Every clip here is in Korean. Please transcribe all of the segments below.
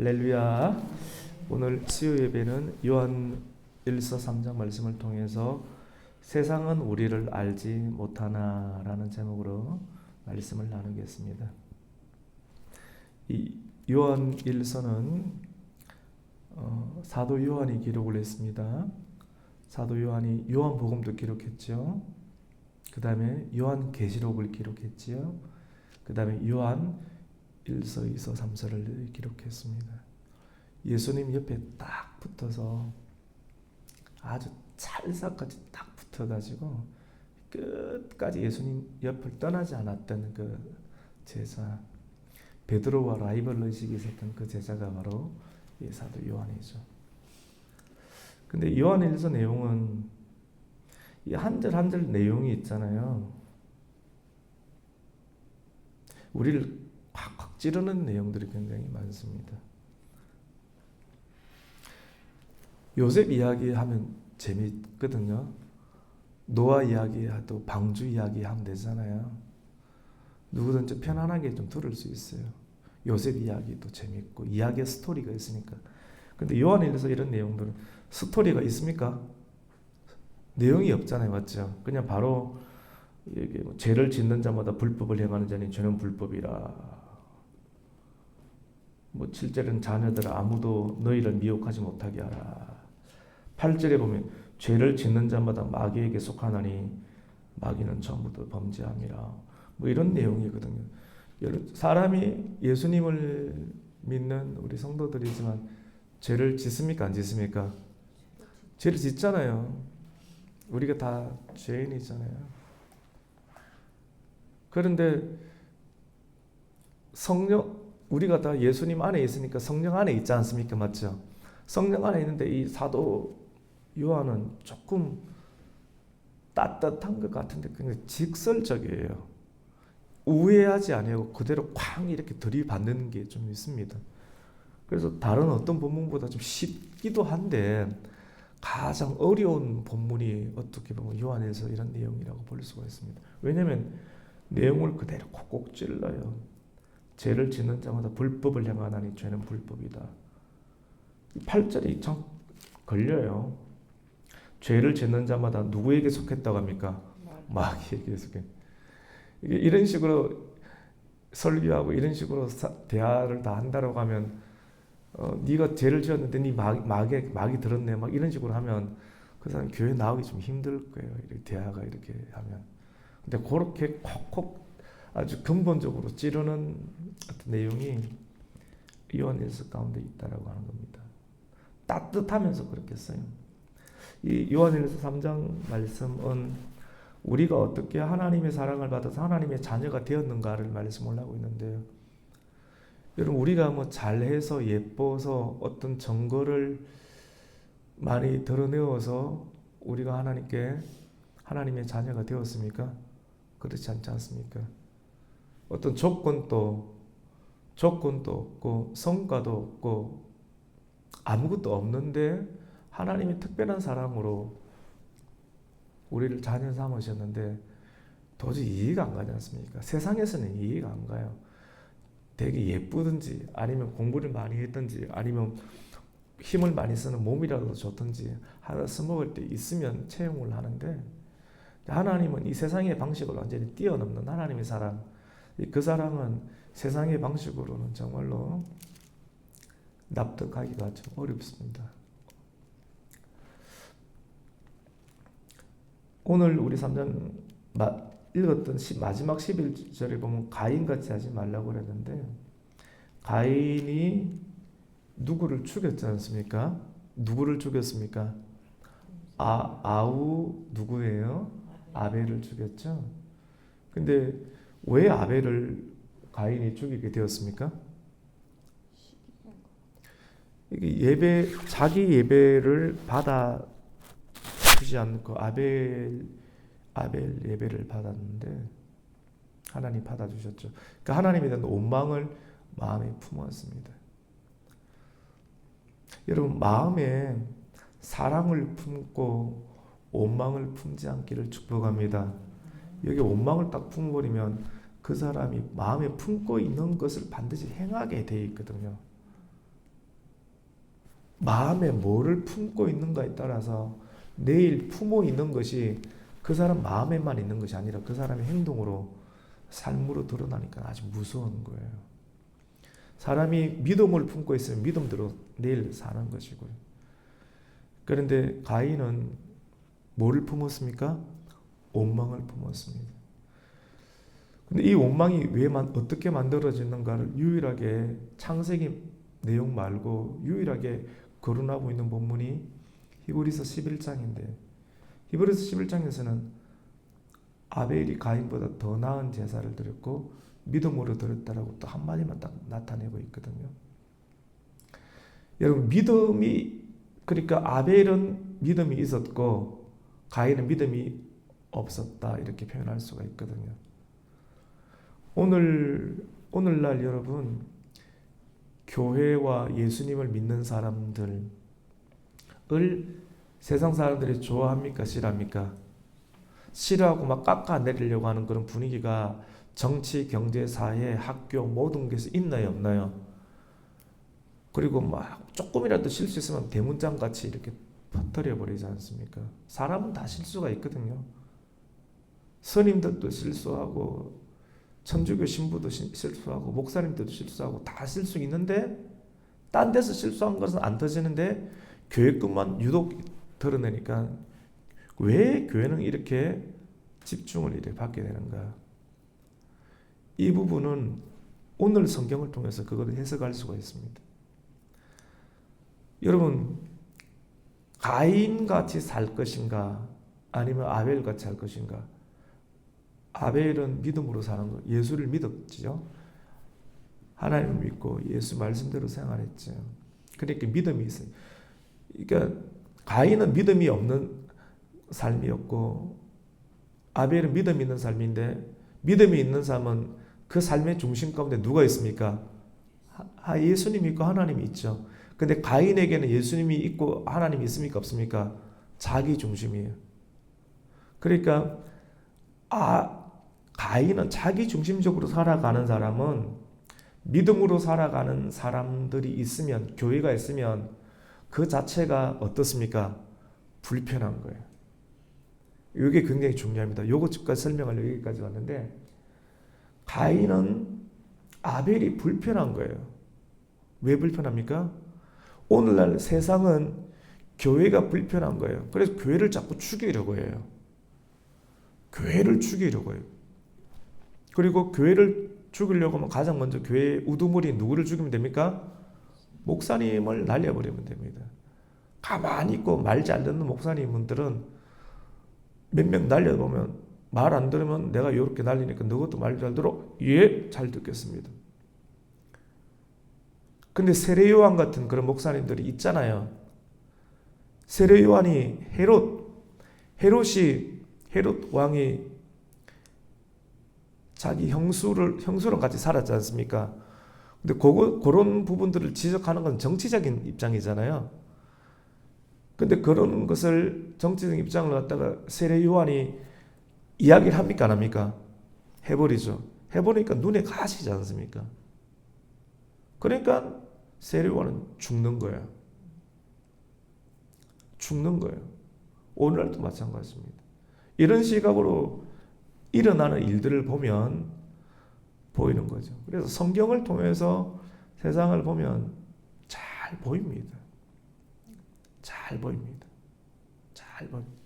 할렐루야. 오늘 수요 예배는 요한 1서 3장 말씀을 통해서 세상은 우리를 알지 못하나라는 제목으로 말씀을 나누겠습니다. 이 요한 1서는 사도 요한이 기록을 했습니다. 사도 요한이 요한복음도 기록했죠. 그 다음에 요한계시록을 기록했지요. 그 다음에 요한 1서, 2서, 3서를 기록했습니다. 예수님 옆에 딱 붙어서 아주 찰싹까지 딱 붙어가지고 끝까지 예수님 옆을 떠나지 않았던 그 제자, 베드로와 라이벌 의식이 있었던 그 제자가 바로 이 사도 요한이죠. 근데 요한 1서 내용은 이 한 절 한 절 내용이 있잖아요. 우리를 콱콱 찌르는 내용들이 굉장히 많습니다. 요셉 이야기하면 재밌거든요. 노아 이야기하도 방주 이야기하면 되잖아요. 누구든지 편안하게 좀 들을 수 있어요. 요셉 이야기도 재밌고 이야기의 스토리가 있으니까. 근데 요한일서 이런 내용들은 스토리가 있습니까? 내용이 없잖아요. 맞죠? 그냥 바로 이게 죄를 짓는 자마다 불법을 행하는 자는 죄는 불법이라. 7절은 자녀들아 아무도 너희를 미혹하지 못하게 하라. 8절에 보면 죄를 짓는 자마다 마귀에게 속하나니 마귀는 전부도 범죄함이라. 이런 내용이거든요. 사람이 예수님을 믿는 우리 성도들이지만 죄를 짓습니까? 안 짓습니까? 죄를 짓잖아요. 우리가 다 죄인이잖아요. 그런데 우리가 다 예수님 안에 있으니까 성령 안에 있지 않습니까? 맞죠? 성령 안에 있는데 이 사도 요한은 조금 따뜻한 것 같은데 굉장히 직설적이에요. 우회하지 아니하고 그대로 쾅 이렇게 들이받는 게 좀 있습니다. 그래서 다른 어떤 본문보다 좀 쉽기도 한데 가장 어려운 본문이 어떻게 보면 요한에서 이런 내용이라고 볼 수가 있습니다. 왜냐하면 내용을 그대로 콕콕 찔러요. 죄를 짓는 자마다 불법을 행하나니 죄는 불법이다. 8절이 참 걸려요. 죄를 짓는 자마다 누구에게 속했다고 합니까? 마귀에게 속해. 이런 식으로 설교하고 이런 식으로 대화를 다 한다고 하면 네가 죄를 지었는데 네 마귀 들었네 막 이런 식으로 하면 그 사람 교회 나오기 좀 힘들 거예요. 이렇게 대화가 이렇게 하면. 근데 그렇게 콕콕 아주 근본적으로 찌르는 어떤 내용이 요한일서 가운데 있다라고 하는 겁니다. 따뜻하면서 그렇게 써요. 이 요한일서 3장 말씀은 우리가 어떻게 하나님의 사랑을 받아서 하나님의 자녀가 되었는가를 말씀을 하고 있는데요. 여러분 우리가 잘해서 예뻐서 어떤 증거를 많이 드러내어서 우리가 하나님의 자녀가 되었습니까? 그렇지 않지 않습니까? 어떤 조건도 없고 성과도 없고 아무것도 없는데 하나님이 특별한 사랑으로 우리를 자녀 삼으셨는데 도저히 이해가 안 가지 않습니까? 세상에서는 이해가 안 가요. 되게 예쁘든지 아니면 공부를 많이 했든지 아니면 힘을 많이 쓰는 몸이라도 좋든지 하나 써먹을 때 있으면 채용을 하는데 하나님은 이 세상의 방식을 완전히 뛰어넘는 하나님의 사랑, 그 사랑은 세상의 방식으로는 정말로 납득하기가 좀 어렵습니다. 오늘 우리 3장 읽었던 마지막 11절에 보면 가인같이 하지 말라고 그랬는데 가인이 누구를 죽였지 않습니까? 누구를 죽였습니까? 아우 누구예요? 아벨을 죽였죠. 근데 왜 아벨을 가인이 죽이게 되었습니까? 이게 자기 예배를 받아 주지 않고 아벨 예배를 받았는데 하나님 받아주셨죠. 그러니까 하나님에 대한 원망을 마음에 품었습니다. 여러분 마음에 사랑을 품고 원망을 품지 않기를 축복합니다. 여기 원망을 딱 품어버리면 그 사람이 마음에 품고 있는 것을 반드시 행하게 돼 있거든요. 마음에 뭐를 품고 있는가에 따라서 내일 품어 있는 것이 그 사람 마음에만 있는 것이 아니라 그 사람의 행동으로 삶으로 드러나니까 아주 무서운 거예요. 사람이 믿음을 품고 있으면 믿음대로 내일 사는 것이고요. 그런데 가인은 뭐를 품었습니까? 원망을 품었습니다. 근데 이 원망이 어떻게 만들어지는가를 유일하게 창세기 내용 말고 유일하게 거론하고 있는 본문이 히브리서 11장인데, 히브리서 11장에서는 아벨이 가인보다 더 나은 제사를 드렸고 믿음으로 드렸다라고 또 한마디만 딱 나타내고 있거든요. 여러분, 그러니까 아벨은 믿음이 있었고 가인은 믿음이 없었다, 이렇게 표현할 수가 있거든요. 오늘날 여러분, 교회와 예수님을 믿는 사람들을 세상 사람들이 좋아합니까? 싫어합니까? 싫어하고 막 깎아내리려고 하는 그런 분위기가 정치, 경제, 사회, 학교 모든 곳에서 있나요? 없나요? 그리고 막 조금이라도 실수 있으면 대문장같이 이렇게 퍼뜨려 버리지 않습니까? 사람은 다 실수가 있거든요. 스님들도 실수하고 천주교 신부도 실수하고 목사님들도 실수하고 다 실수 있는데, 딴 데서 실수한 것은 안 터지는데 교회 것만 유독 드러내니까 왜 교회는 이렇게 집중을 이렇게 받게 되는가? 이 부분은 오늘 성경을 통해서 그것을 해석할 수가 있습니다. 여러분, 가인같이 살 것인가 아니면 아벨같이 살 것인가? 아벨은 믿음으로 사는 거, 예수를 믿었죠. 하나님을 믿고 예수 말씀대로 생활했죠. 그러니까 믿음이 있어요. 그러니까 가인은 믿음이 없는 삶이었고 아벨은 믿음이 있는 삶인데, 믿음이 있는 삶은 그 삶의 중심 가운데 누가 있습니까? 예수님이 있고 하나님이 있죠. 근데 가인에게는 예수님이 있고 하나님이 있습니까? 없습니까? 자기 중심이에요. 그러니까 가인은 자기 중심적으로 살아가는 사람은, 믿음으로 살아가는 사람들이 있으면, 교회가 있으면 그 자체가 어떻습니까? 불편한 거예요. 이게 굉장히 중요합니다. 요거까지 설명하려고 여기까지 왔는데, 가인은 아벨이 불편한 거예요. 왜 불편합니까? 오늘날 세상은 교회가 불편한 거예요. 그래서 교회를 자꾸 죽이려고 해요. 교회를 죽이려고 해요. 그리고 교회를 죽이려고 하면 가장 먼저 교회의 우두머리 누구를 죽이면 됩니까? 목사님을 날려버리면 됩니다. 가만히 있고 말 잘 듣는 목사님들은 몇 명 날려보면 말 안 들으면 내가 이렇게 날리니까 너것도 말 잘 들어? 예, 잘 듣겠습니다. 근데 세례요한 같은 그런 목사님들이 있잖아요. 세례요한이 헤롯 왕이 자기 형수랑 같이 살았지 않습니까? 근데 그런 부분들을 지적하는 건 정치적인 입장이잖아요. 근데 그런 것을 정치적인 입장을 갖다가 세례 요한이 이야기를 합니까? 안 합니까? 해버리죠. 해버리니까 눈에 가시지 않습니까? 그러니까 세례 요한은 죽는 거예요. 죽는 거예요. 오늘날도 마찬가지입니다. 이런 시각으로 일어나는 일들을 보면 보이는 거죠. 그래서 성경을 통해서 세상을 보면 잘 보입니다. 잘 보입니다. 잘 보입니다.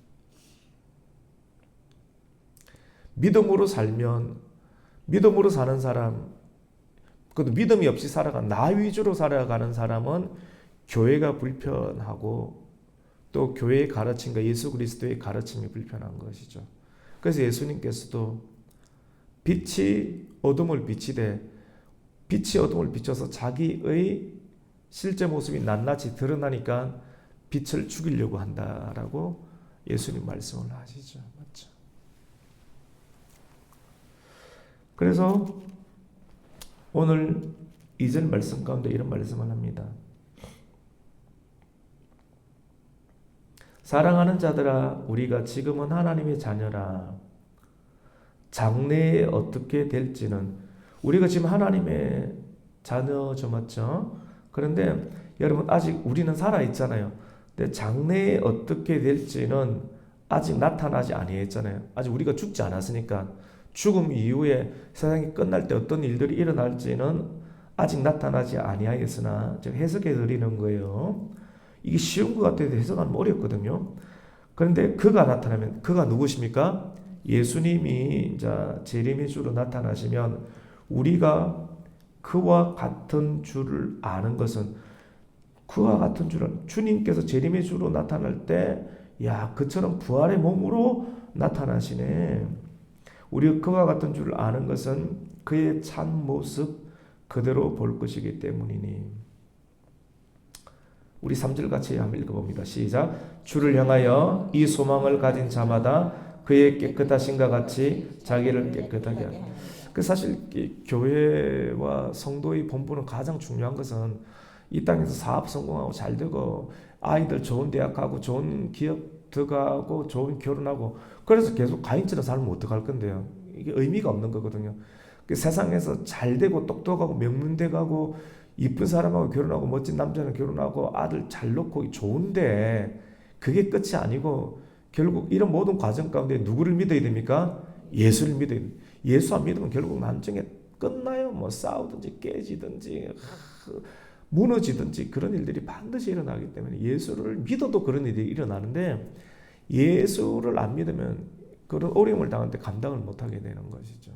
믿음으로 사는 사람, 그것도 믿음이 없이 나 위주로 살아가는 사람은 교회가 불편하고 또 교회의 가르침과 예수 그리스도의 가르침이 불편한 것이죠. 그래서 예수님께서도 빛이 어둠을 비춰서 자기의 실제 모습이 낱낱이 드러나니까 빛을 죽이려고 한다라고 예수님 말씀을 하시죠. 맞죠? 그래서 오늘 2절 말씀 가운데 이런 말씀을 합니다. 사랑하는 자들아, 우리가 지금은 하나님의 자녀라. 장래에 어떻게 될지는, 우리가 지금 하나님의 자녀죠, 맞죠? 그런데 여러분 아직 우리는 살아 있잖아요. 근데 장래에 어떻게 될지는 아직 나타나지 아니했잖아요. 아직 우리가 죽지 않았으니까 죽음 이후에 세상이 끝날 때 어떤 일들이 일어날지는 아직 나타나지 아니하였으나 제가 해석해 드리는 거예요. 이게 쉬운 것 같아도 해석하면 어렵거든요. 그런데 그가 나타나면 그가 누구십니까? 예수님이 이제 재림의 주로 나타나시면 우리가 그와 같은 줄을 아는 것은 그와 같은 줄은 주님께서 재림의 주로 나타날 때 야, 그처럼 부활의 몸으로 나타나시네. 우리 그와 같은 줄을 아는 것은 그의 참 모습 그대로 볼 것이기 때문이니. 우리 3절 같이 한번 읽어봅니다. 시작. 주를 향하여 이 소망을 가진 자마다 그의 깨끗하신가 같이 자기를 깨끗하게 하라. 그 사실 교회와 성도의 본분은 가장 중요한 것은 이 땅에서 사업 성공하고 잘 되고 아이들 좋은 대학 가고 좋은 기업 들어가고 좋은 결혼하고 그래서 계속 가인처럼 살면 어떡할 건데요. 이게 의미가 없는 거거든요. 그 세상에서 잘 되고 똑똑하고 명문대 가고 이쁜 사람하고 결혼하고 멋진 남자랑 결혼하고 아들 잘 놓고 좋은데 그게 끝이 아니고 결국 이런 모든 과정 가운데 누구를 믿어야 됩니까? 예수를 믿어야 됩니다. 예수 안 믿으면 결국 나중에 끝나요. 뭐 싸우든지 깨지든지 무너지든지 그런 일들이 반드시 일어나기 때문에 예수를 믿어도 그런 일이 일어나는데 예수를 안 믿으면 그런 어려움을 당할 때 감당을 못하게 되는 것이죠.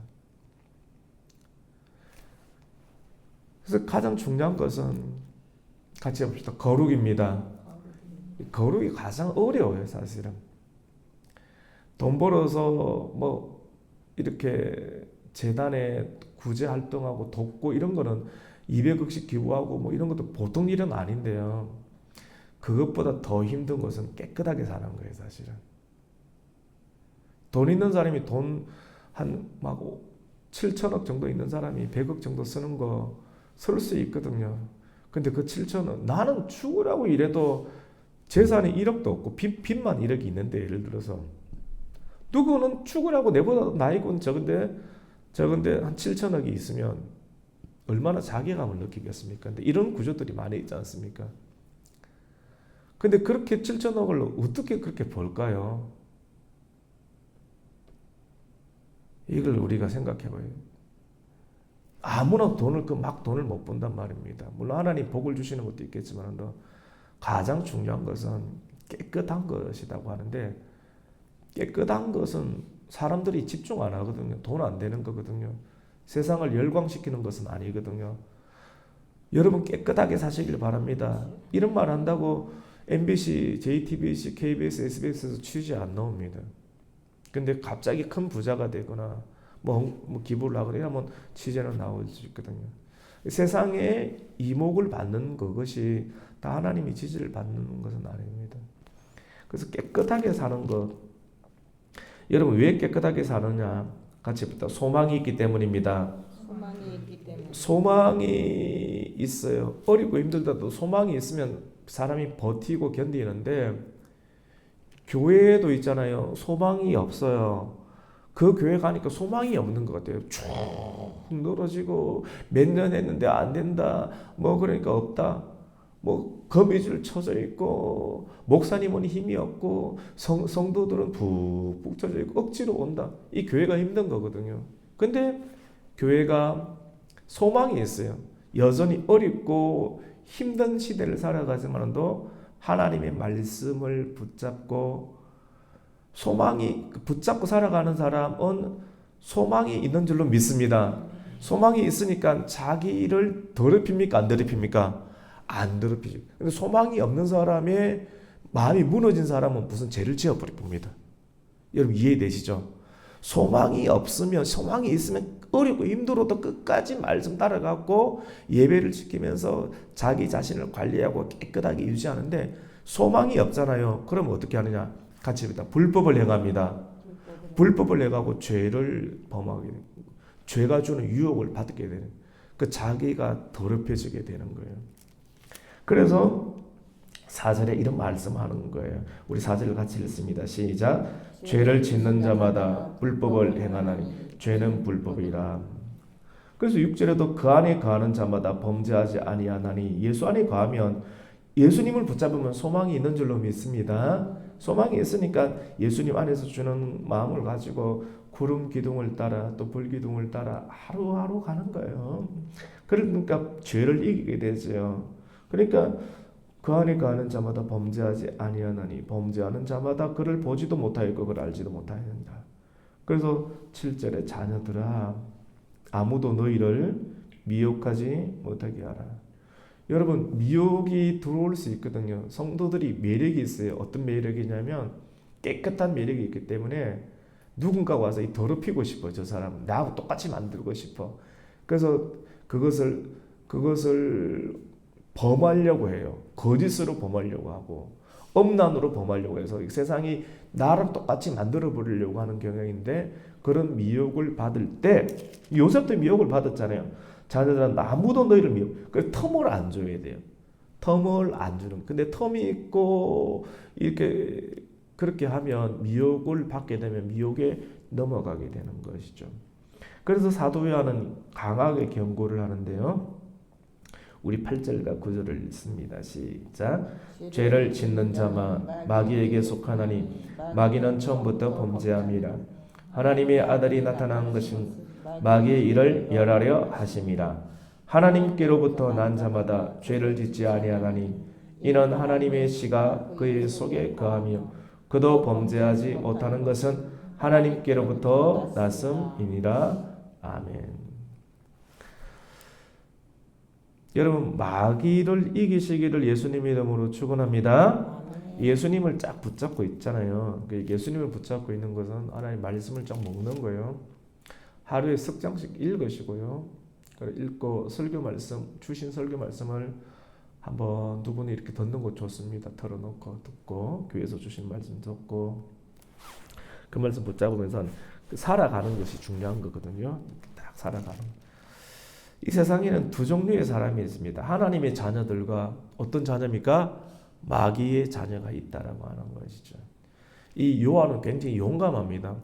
그래서 가장 중요한 것은 같이 해봅시다. 거룩입니다. 거룩이 가장 어려워요, 사실은. 돈 벌어서 뭐 이렇게 재단에 구제 활동하고 돕고 이런 거는 200억씩 기부하고 뭐 이런 것도 보통 일은 아닌데요. 그것보다 더 힘든 것은 깨끗하게 사는 거예요, 사실은. 돈 있는 사람이 돈 한 막 7천억 정도 있는 사람이 100억 정도 쓰는 거 쓸 수 있거든요. 근데 그 7천억 나는 죽으라고 이래도 재산이 1억도 없고 빚만 1억이 있는데 예를 들어서 누구는 죽으라고 내보다 나이군 적은데 한 7천억이 있으면 얼마나 자괴감을 느끼겠습니까? 근데 이런 구조들이 많이 있지 않습니까? 근데 그렇게 7천억을 어떻게 그렇게 벌까요? 이걸 우리가 생각해 봐요. 아무나 돈을 못 번단 말입니다. 물론 하나님 복을 주시는 것도 있겠지만 가장 중요한 것은 깨끗한 것이라고 하는데 깨끗한 것은 사람들이 집중 안 하거든요. 돈 안 되는 거거든요. 세상을 열광시키는 것은 아니거든요. 여러분 깨끗하게 사시길 바랍니다. 이런 말 한다고 MBC, JTBC, KBS, SBS에서 취재 안 나옵니다. 근데 갑자기 큰 부자가 되거나 뭐 기부를 하거나 이러면 취재는 나올 수 있거든요. 세상에 이목을 받는 그것이 다 하나님이 지지를 받는 것은 아닙니다. 그래서 깨끗하게 사는 것. 여러분 왜 깨끗하게 사느냐? 같이 봅시다. 소망이 있기 때문입니다. 소망이 있기 때문에. 소망이 있어요. 어렵고 힘들다도 소망이 있으면 사람이 버티고 견디는데 교회에도 있잖아요. 소망이 없어요. 그 교회 가니까 소망이 없는 것 같아요. 쭉 늘어지고 몇 년 했는데 안 된다. 뭐 그러니까 없다. 뭐 거미줄 쳐져 있고 목사님은 힘이 없고 성도들은 푹푹 쳐져 있고 억지로 온다. 이 교회가 힘든 거거든요. 근데 교회가 소망이 있어요. 여전히 어렵고 힘든 시대를 살아가지만도 하나님의 말씀을 붙잡고 소망이 붙잡고 살아가는 사람은 소망이 있는 줄로 믿습니다. 소망이 있으니까 자기를 더럽힙니까? 안 더럽힙니까? 안 더럽히죠. 근데 소망이 없는 사람의 마음이 무너진 사람은 무슨 죄를 지어버립니다. 여러분 이해되시죠? 소망이 없으면 소망이 있으면 어렵고 힘들어도 끝까지 말씀 따라가고 예배를 지키면서 자기 자신을 관리하고 깨끗하게 유지하는데 소망이 없잖아요. 그럼 어떻게 하느냐? 같이 합니다. 불법을 행합니다. 불법을 행하고 죄를 범하게 됩니다. 죄가 주는 유혹을 받게 되는 그 자기가 더럽혀지게 되는 거예요. 그래서 4절에 이런 말씀하는 거예요. 우리 4절을 같이 읽습니다. 시작. 죄를 짓는 자마다 불법을 행하나니 죄는 불법이라. 그래서 6절에도 그 안에 거하는 자마다 범죄하지 아니하나니, 예수 안에 거하면 예수님을 붙잡으면 소망이 있는 줄로 믿습니다. 소망이 있으니까 예수님 안에서 주는 마음을 가지고 구름 기둥을 따라 또 불 기둥을 따라 하루하루 가는 거예요. 그러니까 죄를 이기게 되죠. 그러니까 그 안에 거하는 자마다 범죄하지 아니하나니, 범죄하는 자마다 그를 보지도 못하였고 그를 알지도 못하였느니라. 그래서 7절에 자녀들아 아무도 너희를 미혹하지 못하게 하라. 여러분, 미혹이 들어올 수 있거든요. 성도들이 매력이 있어요. 어떤 매력이냐면 깨끗한 매력이 있기 때문에 누군가가 와서 더럽히고 싶어. 저 사람은 나하고 똑같이 만들고 싶어. 그래서 그것을 범하려고 해요. 거짓으로 범하려고 하고 음란으로 범하려고 해서 세상이 나랑 똑같이 만들어 버리려고 하는 경향인데, 그런 미혹을 받을 때 요셉도 미혹을 받았잖아요. 자녀들은 아무도 너희를 미혹. 그 텀을 안 줘야 돼요. 텀을 안 주는. 근데 텀이 있고 이렇게 그렇게 하면 미혹을 받게 되면 미혹에 넘어가게 되는 것이죠. 그래서 사도 요한은 강하게 경고를 하는데요. 우리 8절과 9절을 읽습니다. 시작. 죄를 짓는 자만 마귀에게 속하나니 마귀는 처음부터 범죄함이라. 하나님의 아들이 나타난 것은 마귀의 일을 멸하려 하심이라. 하나님께로부터 난 자마다 죄를 짓지 아니하나니 이는 하나님의 씨가 그의 속에 거하며 그도 범죄하지 못하는 것은 하나님께로부터 났음이니라. 아멘. 여러분, 마귀를 이기시기를 예수님의 이름으로 축원합니다. 예수님을 쫙 붙잡고 있잖아요. 예수님을 붙잡고 있는 것은 하나님 말씀을 쫙 먹는 거예요. 하루에 석 장씩 읽으시고요. 읽고 설교 말씀, 주신 설교 말씀을 한번 두 분이 이렇게 듣는 거 좋습니다. 털어놓고 듣고 교회에서 주신 말씀 듣고 그 말씀 붙잡으면서 살아가는 것이 중요한 거거든요. 딱 살아가는. 이 세상에는 두 종류의 사람이 있습니다. 하나님의 자녀들과 어떤 자녀입니까? 마귀의 자녀가 있다라고 하는 것이죠. 이 요한은 굉장히 용감합니다.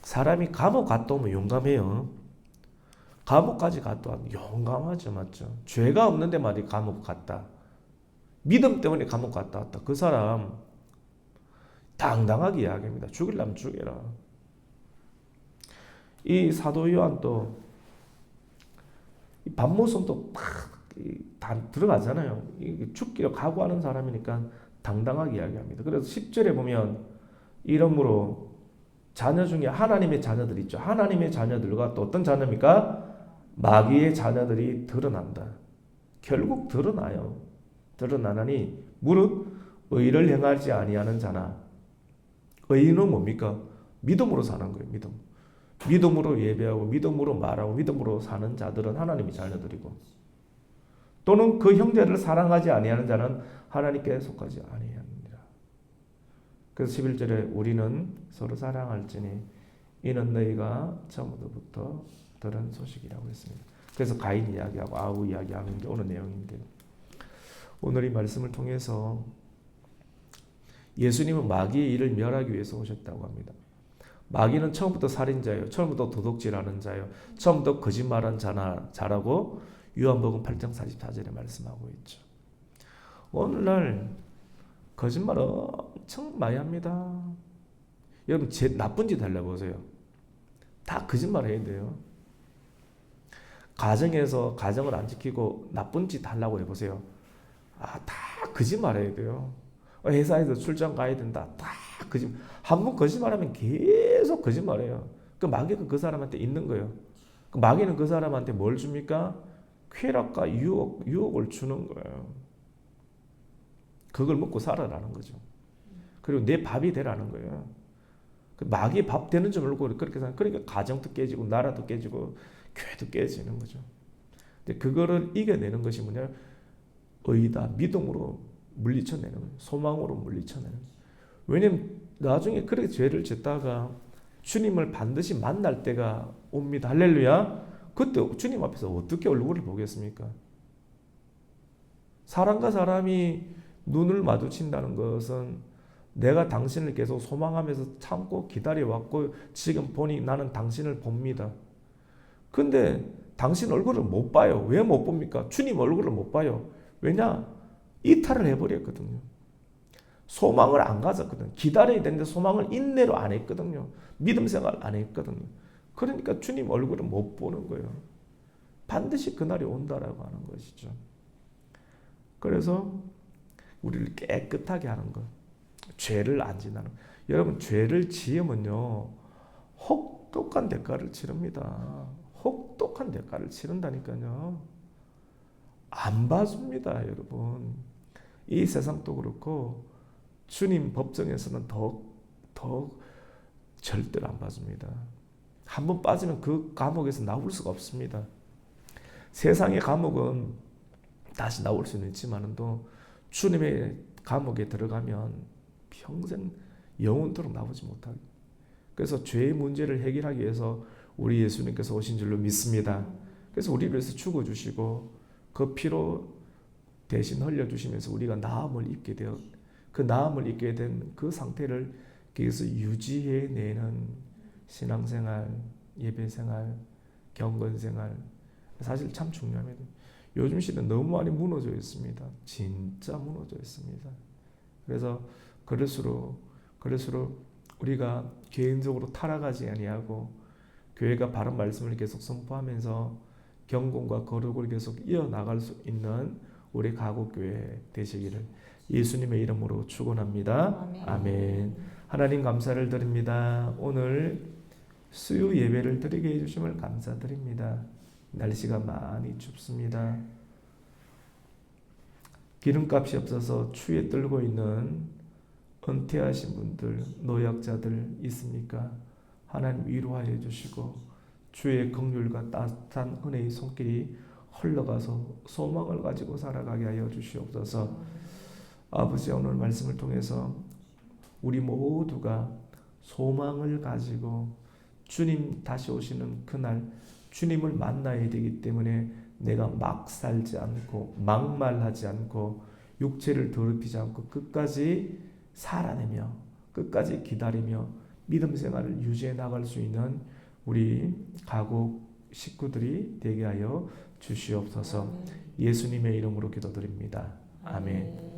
사람이 감옥 갔다 오면 용감해요. 감옥까지 갔다 오면 용감하죠, 맞죠? 죄가 없는데 말이 감옥 갔다. 믿음 때문에 감옥 갔다 왔다. 그 사람 당당하게 이야기합니다. 죽이려면 죽여라. 이 사도 요한도 반모섬도 다 들어가잖아요. 죽기로 각오하는 사람이니까 당당하게 이야기합니다. 그래서 10절에 보면 이러므로 자녀 중에 하나님의 자녀들 있죠. 하나님의 자녀들과 또 어떤 자녀입니까? 마귀의 자녀들이 드러난다. 결국 드러나요. 드러나나니 무릇 의를 행하지 아니하는 자나. 의는 뭡니까? 믿음으로 사는 거예요. 믿음으로 예배하고 믿음으로 말하고 믿음으로 사는 자들은 하나님의 자녀들이고, 또는 그 형제를 사랑하지 아니하는 자는 하나님께 속하지 아니하느니라. 그래서 11절에 우리는 서로 사랑할지니 이는 너희가 처음부터 들은 소식이라고 했습니다. 그래서 가인 이야기하고 아우 이야기하는 게 오늘 내용인데요. 오늘 이 말씀을 통해서 예수님은 마귀의 일을 멸하기 위해서 오셨다고 합니다. 마귀는 처음부터 살인자예요. 처음부터 도둑질하는 자예요. 처음부터 거짓말한 자라고 요한복음 8장 44절에 말씀하고 있죠. 오늘날 거짓말 엄청 많이 합니다. 여러분 나쁜 짓 하려고 보세요. 다 거짓말 해야 돼요. 가정에서 가정을 안 지키고 나쁜 짓 하려고 해보세요. 다 거짓말 해야 돼요. 회사에서 출장 가야 된다. 다 거짓말. 한 번 거짓말하면 계속 거짓말해요. 그 마귀가 그 사람한테 있는 거예요. 그 마귀는 그 사람한테 뭘 줍니까? 쾌락과 유혹을 주는 거예요. 그걸 먹고 살아라는 거죠. 그리고 내 밥이 되라는 거예요. 그 마귀 밥 되는 줄 모르고 그렇게 생각. 그러니까 가정도 깨지고 나라도 깨지고 교회도 깨지는 거죠. 근데 그거를 이겨내는 것이 뭐냐? 의다, 믿음으로 물리쳐내는 거예요. 소망으로 물리쳐내는 거예요. 왜냐면 나중에 그렇게 죄를 짓다가 주님을 반드시 만날 때가 옵니다. 할렐루야. 그때 주님 앞에서 어떻게 얼굴을 보겠습니까? 사람과 사람이 눈을 마주친다는 것은 내가 당신을 계속 소망하면서 참고 기다려왔고 지금 보니 나는 당신을 봅니다. 근데 당신 얼굴을 못 봐요. 왜 못 봅니까? 주님 얼굴을 못 봐요. 왜냐? 이탈을 해버렸거든요. 소망을 안 가졌거든요. 기다려야 되는데 소망을 인내로 안 했거든요. 믿음 생활 안 했거든요. 그러니까 주님 얼굴을 못 보는 거예요. 반드시 그날이 온다라고 하는 것이죠. 그래서 우리를 깨끗하게 하는 것, 죄를 안 지나는 것. 여러분, 죄를 지으면요 혹독한 대가를 치릅니다. 혹독한 대가를 치른다니까요. 안 봐줍니다, 여러분. 이 세상도 그렇고 주님 법정에서는 더 절대로 안 봐줍니다. 한번 빠지면 그 감옥에서 나올 수가 없습니다. 세상의 감옥은 다시 나올 수는 있지만도 주님의 감옥에 들어가면 평생 영원토록 나오지 못하게. 그래서 죄의 문제를 해결하기 위해서 우리 예수님께서 오신 줄로 믿습니다. 그래서 우리를 위해서 죽어주시고 그 피로 대신 흘려주시면서 우리가 나음을 입게 되어 그 나음을 입게 된 그 상태를 계속 유지해내는 신앙생활, 예배생활, 경건생활 사실 참 중요합니다. 요즘 시대는 너무 많이 무너져 있습니다. 진짜 무너져 있습니다. 그래서 그럴수록 우리가 개인적으로 타락하지 아니하고 교회가 바른 말씀을 계속 선포하면서 경건과 거룩을 계속 이어나갈 수 있는 우리 가곡교회 되시기를 예수님의 이름으로 축원합니다. 아멘. 하나님 감사를 드립니다. 오늘 수요 예배를 드리게 해주심을 감사드립니다. 날씨가 많이 춥습니다. 기름값이 없어서 추위에 떨고 있는 은퇴하신 분들, 노약자들 있습니까? 하나님 위로하여 주시고 주의 긍휼과 따뜻한 은혜의 손길이 흘러가서 소망을 가지고 살아가게 하여 주시옵소서. 아버지, 오늘 말씀을 통해서 우리 모두가 소망을 가지고 주님 다시 오시는 그날 주님을 만나야 되기 때문에 내가 막 살지 않고 막말하지 않고 육체를 더럽히지 않고 끝까지 살아내며 끝까지 기다리며 믿음 생활을 유지해 나갈 수 있는 우리 가곡 식구들이 되게 하여 주시옵소서. 예수님의 이름으로 기도드립니다. 아멘.